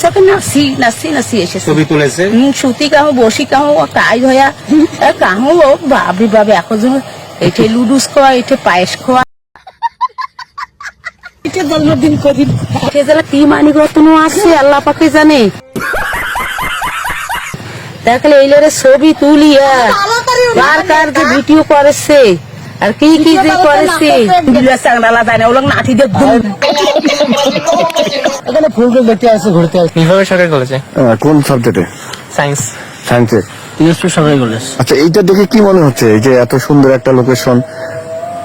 সাথে নাচি নাচি নাচি এসেছে। ছবি তুলেছে সুতি কাহো বসি কাহো তাই হইয়া কাহো বাবরি বাবা এখন এঠে লুডুস খাওয়া এঠে পায়েস খাওয়া এটা জন্মদিন করি কি মানিক রত্ন আছে আল্লাহ পাকে জানে। দেখলে এইলারে ছবি তুলিয়া কার কার যে ভিডিও করেছে আর কি কি যে করেছে চাংড়ালা যায় না ওগুলো নাঠি দিয়ে এখানে ফুলকে দেখতে আসছে ঘুরতে আসছে। কিভাবে সরকারি কলেজে কোন সাবজেক্টে? সায়েন্স। সায়েন্সে। তিরস্পুর সরকারি কলেজ। আচ্ছা, এইটা দেখে কি মনে হচ্ছে এই যে এত সুন্দর একটা লোকেশন?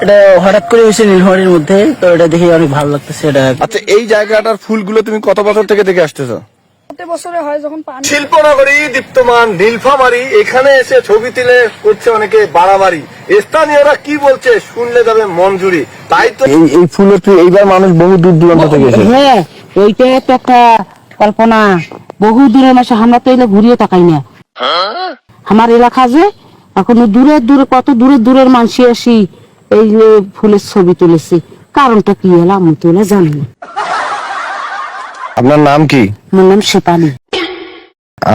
এটা হঠাৎ করে হয়েছে নীলফামারীর মধ্যে, তো এটা দেখে অনেক ভালো লাগতেছে। এটা আচ্ছা, এই জায়গাটার ফুলগুলো তুমি কত বছর থেকে দেখে আসতেছো? বছরে হয় যখন পানি শিল্পনগরী দীপ্তমান নীলফামারী, এখানে এসে ছবি তুলে করছে অনেকে বাড়াবাড়ি। স্থানীয়রা কি বলছে শুনলে যাবে মন জুড়ি। তাই তো এই ফুলের এইবার মানুষ বহু দূর দূরান্ত থেকে এসেছে। হ্যাঁ, ওইটাই তো একটা কল্পনা। বহু দূরের মাসে আমরা তো এলে ঘুরিয়ে তাকাই না। আমার এলাকা যে এখন দূরের দূরে কত দূরের দূরের মানুষ আসি এই যে ফুলের ছবি তুলেছি। কারণটা কি হলো আমি তো জানি না। আপনার নাম কি? মোর নাম শেফালি।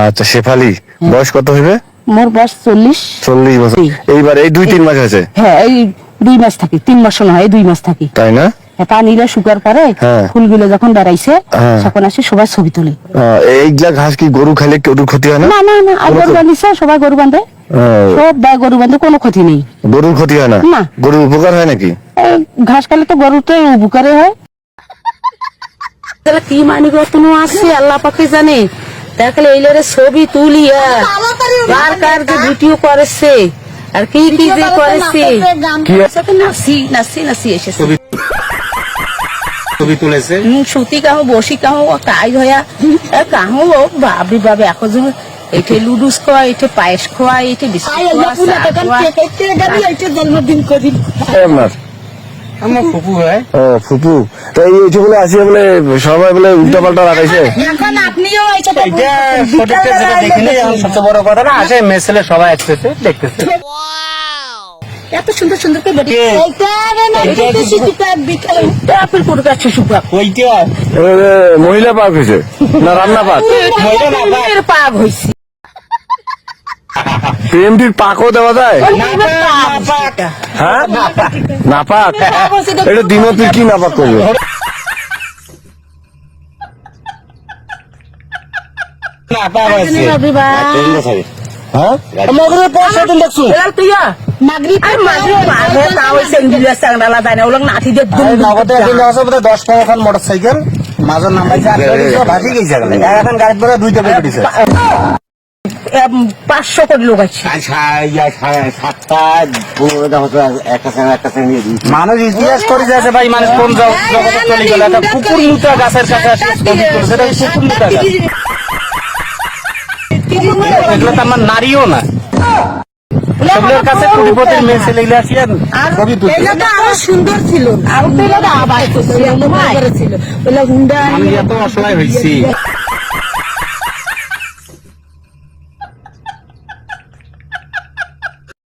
আচ্ছা, শেফালি। বয়স কত হইবে? মোর বয়স 40। 40 বছর। এইবার এই 2-3 মাস আছে? হ্যাঁ, এই 2 মাস থাকি। 3 মাস নয়, এই 2 মাস থাকি। তাই না? পানিটা শুকার পরে ফুলগুলো যখন বেড়াইছে তখন আসে সবাই ছবি তোলে। এইগুলা ঘাস কি গরু খাইলে কেউ ক্ষতি হয় না? না না না, আর গরু বাঁধিছে, সবাই গরু বাঁধে। সব গরু বাঁধে, কোনো ক্ষতি নেই। গরুর ক্ষতি হয় না? না। গরুর উপকার হয় নাকি? ঘাস খালে তো গরুর তো উপকারে হয়। কি মানিক রত্ন আছে আল্লাহ পাকে জানে। দেখলে এইলারে ছবি তুলিয়া কার কার যে ভিডিও করেছে আর কি কি যে করেছে নাচি নাচি নাচি এসেছে। ছবি তুলেছে সুতি কাহো বসি কাহো তাই হইয়া কাহো বাবরি বাবা এখন এঠে লুডুস খাওয়া এঠে পায়েস খাওয়া এঠে জন্মদিন করি। আপনার আমার ফুপু হয়। ও ফুপু, তো এই বলে আসিয়া বলে সবাই বলে উল্টা পাল্টা লাগাইছে। এখন আপনিও এটা প্রোডাক্টে যেটা দেখিনি এখন সবচেয়ে বড় কথা না, আসে মেসেলে সবাই আসতেছে দেখতেছে। এত সুন্দর সুন্দর করে বেরিয়ে মহিলা পাক হয়েছে না রান্না পাক? পাক হয়েছে। প্রেমটির পাকও দেওয়া যায়? হ্যাঁ, নাপাক। এটা দিনতির কি নাপাক করবে? মোটরসাইকেল মাঝের নাম্বার 500 কোটি লোক আছে। মানুষ ইতিহাস করে যাচ্ছে ভাই, মানুষ কোন জগতে চলে গেল। একটা কুকুর মুটা গাছের কাছে আসে সেটা কুকুর মুটা গাছ, এগুলো তো আমার নারীও না। সেগুলোর কাছে কোটিপতির মেয়ে ছেলে আসিয়া ছবি তুলছে। আরো সুন্দর ছিল, আরো আবার ছিল, এত অসহায় হয়েছি।